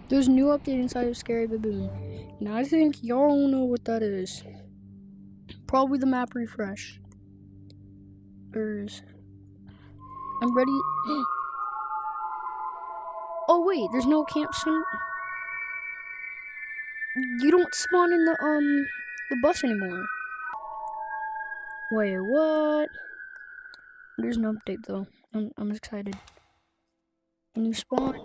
There's a new update inside of Scary Baboon, and I think y'all know what that is. Probably the map refresh. I'm ready. Oh wait, there's no campsite. You don't spawn in the bus anymore. Wait, what? There's an update though. I'm excited. And you spawn.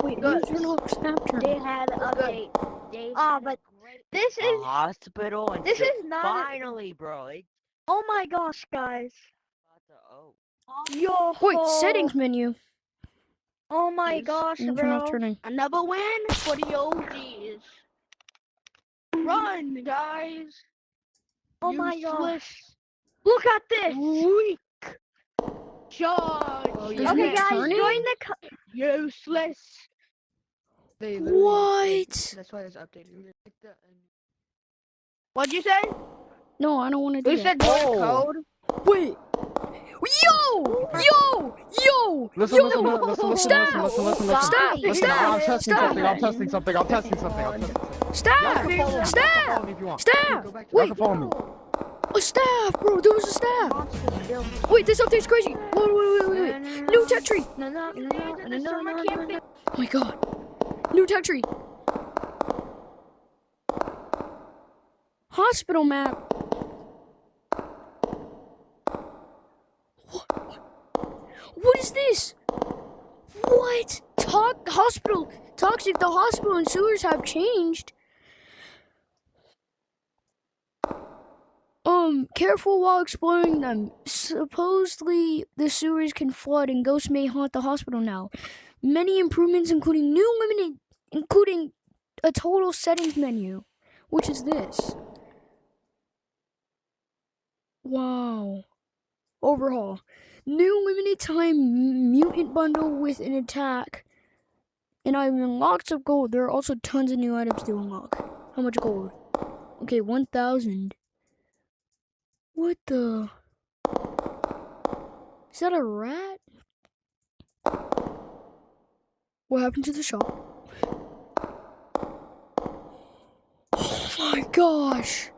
Wait, there's no snap turn. They had an update. But this is a hospital and this shit. is not Finally, bro. oh my gosh, guys. Oh. Yo. Wait, settings menu. Oh my gosh, bro. Turning. Another win for the OGs. Run, guys. Oh my gosh. Useless. Look at this. Weak. Charge. Okay, guys, turning? join the Useless. They What? That's why it's updated. What'd you say? No, I don't want to do Who that. said join code? Wait. Yo! Listen, Yo! Stop! Stop! Listen, Stop! I'm testing Stop! something. I'm testing something. Stop! Y'all can Stop! follow me if you want. Stop! Y'all Wait, can follow me. a staff, bro. There was a staff. Wait, this update's crazy. Wait. New tech tree. No. Oh Oh my god. New tech tree. Hospital map. What is this? What? Hospital. Toxic. The hospital and sewers have changed. Careful while exploring them. Supposedly, the sewers can flood and ghosts may haunt the hospital now. Many improvements, including including a total settings menu, which is this. Wow. Overhaul. New limited time mutant bundle with an attack. And I've unlocked some gold. There are also tons of new items to unlock. How much gold? Okay, 1,000. What the? Is that a rat? What happened to the shop? Oh my gosh!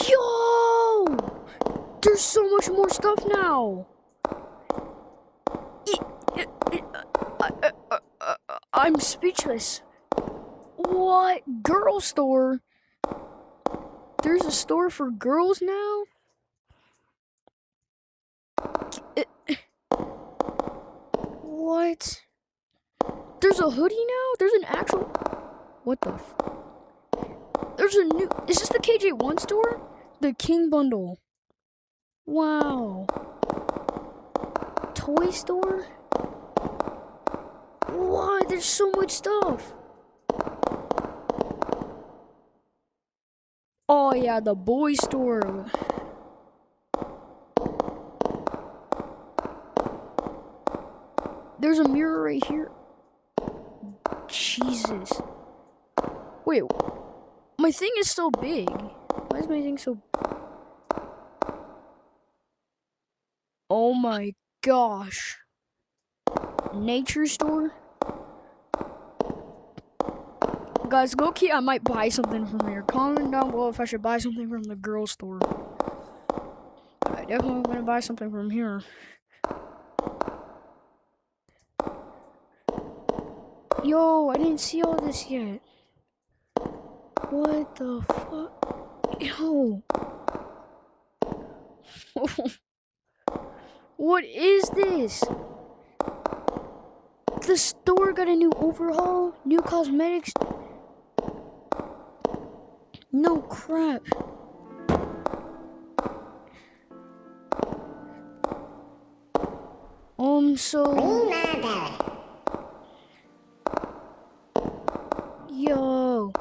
Yo! There's so much more stuff now! I'm speechless. What? Girl store? There's a store for girls now? What? There's a hoodie now? There's an actual... What the f... There's a new... Is this the KJ1 store? The King Bundle. Wow. Toy store? Why? There's so much stuff. Oh yeah, the boy store. There's a mirror right here. Jesus. Wait, my thing is so big. Why is my thing so... Oh my gosh. Nature store? Guys, low-key, I might buy something from here. Comment down below if I should buy something from the girl store. I definitely gonna buy something from here. Yo, I didn't see all this yet. What the fuck? Yo. What is this? The store got a new overhaul, new cosmetics. No crap. Yo.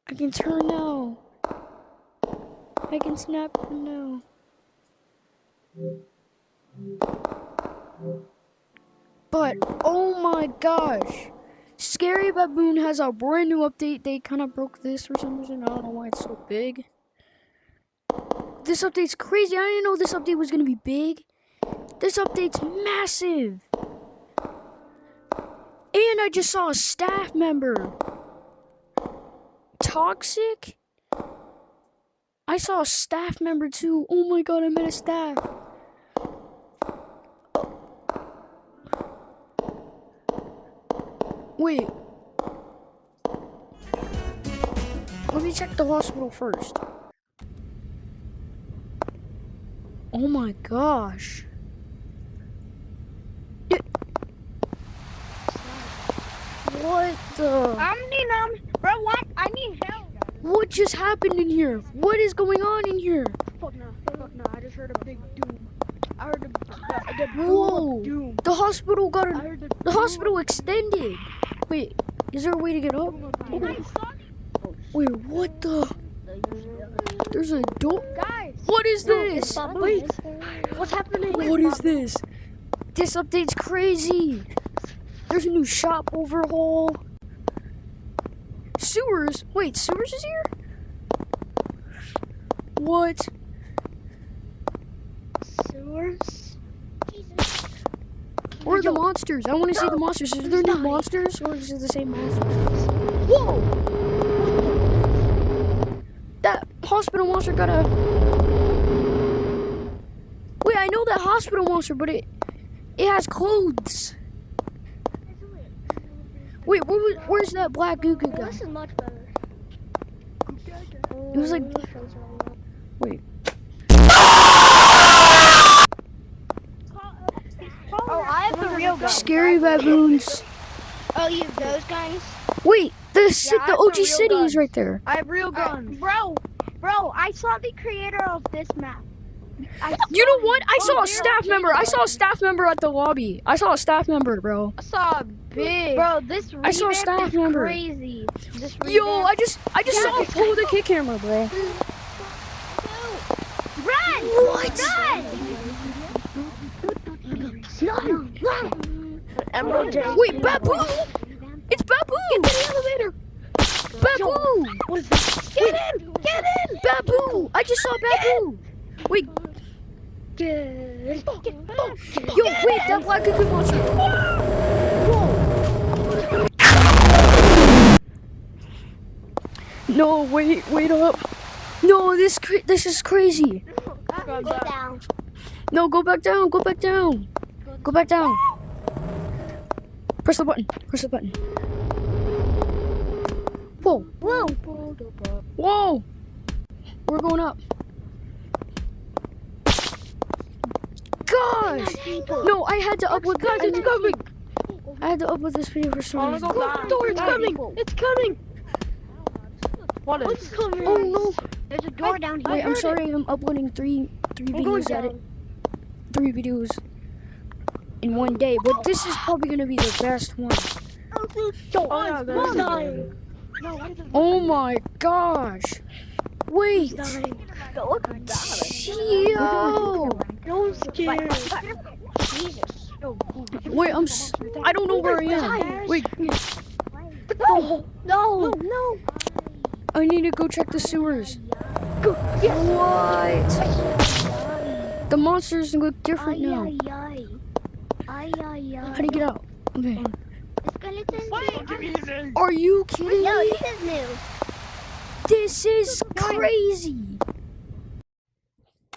I can turn now. I can snap now. But, oh my gosh. Scary Baboon has a brand new update. They kind of broke this for some reason. I don't know why it's so big. This update's crazy. I didn't know this update was going to be big. This update's massive. And I just saw a staff member. Toxic? I saw a staff member too. Oh my god, I met a staff. Wait. Let me check the hospital first. Oh my gosh. What the? Bro, what? I need help. What just happened in here? What is going on in here? Fuck no. I just heard a big doom. I heard the boom Whoa! of doom. The hospital got I a. heard The hospital extended. Wait, is there a way to get up? Wait, what the? There's a door. Guys. What is this? Wait, what's happening? What is this? This update's crazy. There's a new shop overhaul. Sewers? Wait, Sewers is here? What? Sewers. Where are the monsters? I want to see the monsters. Is there new monsters or is it the same monsters? Whoa! That hospital monster got a... Wait, I know that hospital monster, but it has clothes. Wait, where's that black goo goo guy? This is much better. It was like... Wait. Oh, I have the real gun. Scary baboons. Oh, you have those guys? Wait, the I have OG the real city is guns. right there. I have real guns. Bro, I saw the creator of this map. You know what? I saw a staff member. I saw a staff member at the lobby. I saw a staff member, bro. I saw a big. Bro, this I saw a revamp staff is member. crazy. This Yo, revamp- I just saw him pull the kick camera, bro. Run! What? Run! Emerald Jam. Wait, Baboon! It's Baboon! Get in the elevator. Baboon! What is this? Get in! Get in! Baboon! I just saw Baboon! Wait, Get yo, wait, that black cuckoo monster! Whoa! No, wait up! No, this is crazy! Go down. No, go back down! Go back down! Go back down! Press the button! Press the button! Whoa! Whoa! Whoa! We're going up. Gosh! No, I had to upload. Guys, it's coming! I had to upload this video for some reason. Close the door, it's coming! It's coming! What is coming? Oh no! There's a door down here. Wait, I'm sorry. I'm uploading three videos at it. 3 videos in one day, but this is probably gonna be the best one. Oh my gosh! Wait! Yo! Don't scare. Jesus. Wait, I don't know where I am. Wait, No. I need to go check the sewers. What? The monsters look different now. How do you get out? Okay. Skeleton. Are you kidding No, me? this is new. This is crazy.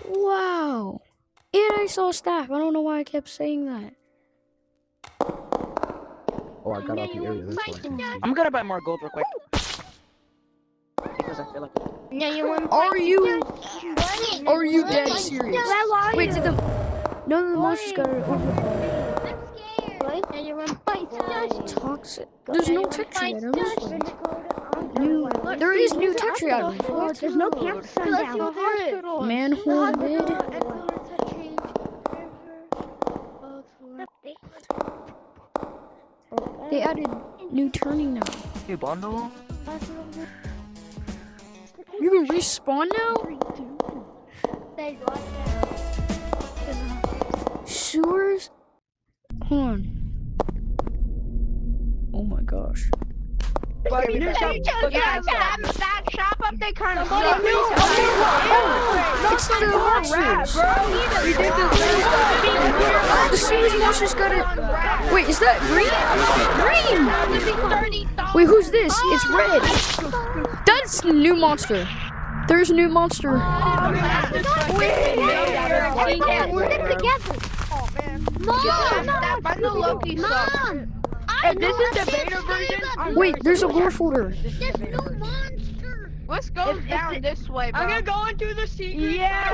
Wow. And I saw staff. I don't know why I kept saying that. Oh, I got out the area this way. I'm gonna buy more gold real quick. Because I feel like No, you want Are you dead serious? Where are Wait, you? did the none of the monsters got it overhauled? I'm scared. And you want fight Toxic. There's no texture items. There is new texture items. What? There's no campsite down. Manhole lid. They added new turning now. hey, bundle. You can respawn now? Sewers? Hold on. Oh my gosh. everybody. New shop. That shop up there kind of It's the monsters. The series monsters got it. Wait, is that green? Green! Wait, who's this? It's red. That's a new monster. There's a new monster. We're together. Mom! If this is the beta version, Wait, there's a lore folder. This new monster! let's go down this way, bro. I'm gonna go into the secret. Yeah.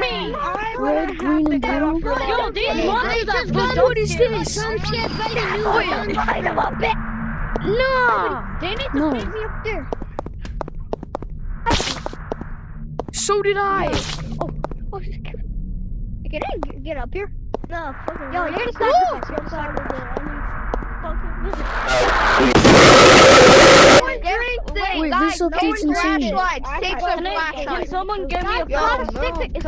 Red, green, and blue. Yo, these monsters are good. What is this? Some kid fight a new Wait. one. Nah. They need to No. beat me up there. So did I. Oh, can I get up here? No, yo, you're the sacrifice. You're the sacrifice. Wait, this update's insane. Take some flashlights. Can someone give me a flashlight?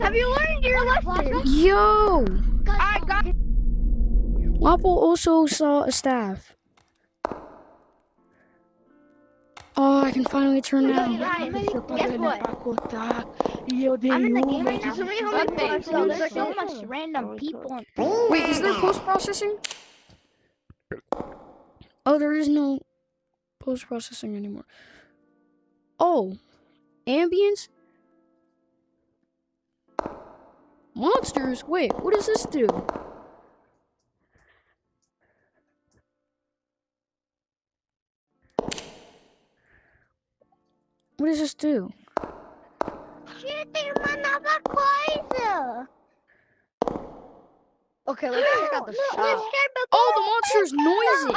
Have you learned your lesson? Yo. I got Lapo also saw a staff. Oh, I can finally turn now. Guess what? I'm in the game right now. There's so much random people. Wait, is there post-processing? Oh, there is no post-processing anymore. Oh, ambience? Monsters? Wait, what does this do? What does this do? Okay, let's check out the shop. Oh, the monster's noisy.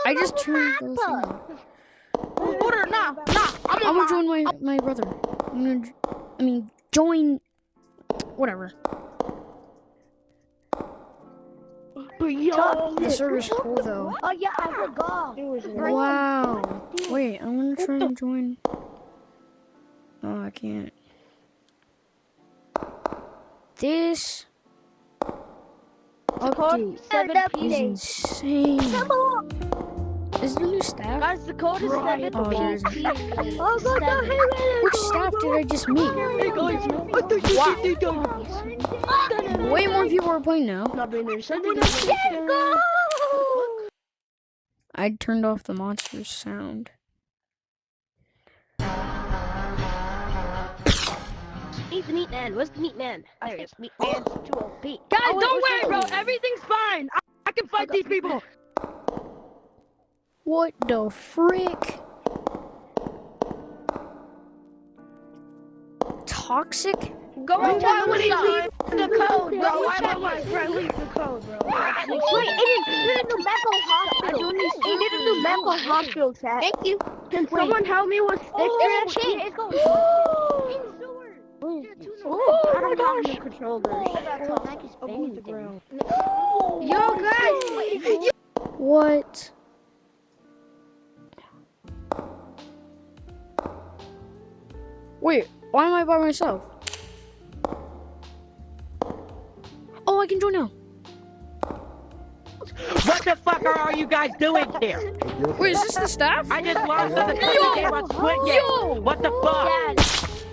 I just turned those on. I'm gonna join my brother. Join. Whatever. The server's full though. Oh yeah, I forgot. Wow. Wait, I'm gonna try and join. Oh, I can't. This update is insane. Is there new staff? Guys, the code is 7. Oh, there is. Which staff did I just meet? Hey guys, Way more people are playing now. I turned off the monster's sound. He's the meat man. Where's the meat man? There he is. Meat man 2OP. Guys, don't worry, bro. Everything's fine. I can fight these people. What the frick? Toxic? Go and tell me leave the code, bro. Why am I trying to leave the code, bro? Wait, it did a new medical hospital. He did a new medical hospital chat. Thank you. Can someone help me with It's stickers? it's going. Oh my gosh. Yo, guys. What? Wait, why am I by myself? Oh, I can join now. What the fuck are you guys doing here? Wait, is this the staff? I just lost on the Yo! game. I quit yet. Yo! What the fuck?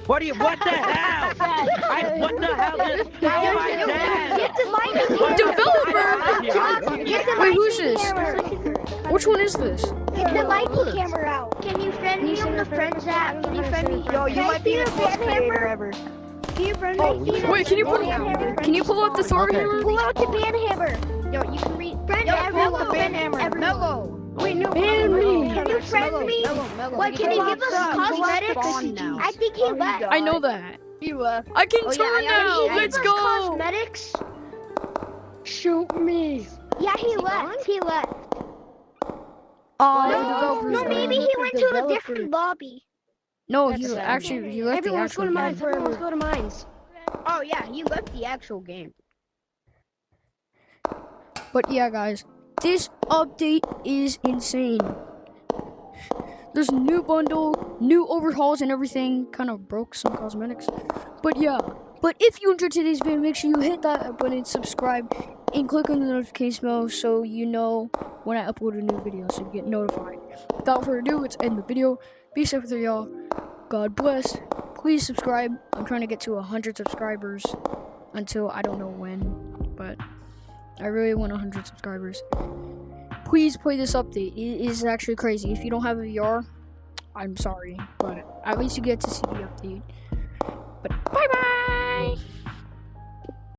What the hell? What the hell is how am I dead? Developer? Wait, who's this? Which one is this? Get the Mikey camera out. Can you friend me on the friends app? Can you friend me? Yo, you might be the best creator ever. Can you friend me? Wait, can you pull out the Thor hammer? Pull out the band hammer. Yo, you can read. Friend everyone. band hammer. Mellow. Wait, no. Ban me. Can you friend me? What, can you give us cosmetics? I think he left. I know that. You left. I can turn now. Let's go. Cosmetics? Shoot me. Yeah, he left. He left. Oh, No, maybe he went to a different lobby. No, he left the actual game. Everyone's go to mines. Oh yeah, he left the actual game. But yeah, guys, this update is insane. There's a new bundle, new overhauls and everything. Kind of broke some cosmetics. But yeah, But if you enjoyed today's video, make sure you hit that button, subscribe, and click on the notification bell so you know when I upload a new video, so you get notified. Without further ado, let's end the video. Be safe with y'all. God bless. Please subscribe. I'm trying to get to 100 subscribers until I don't know when, but I really want 100 subscribers. Please play this update. It is actually crazy. If you don't have a VR, I'm sorry, but at least you get to see the update. But bye-bye!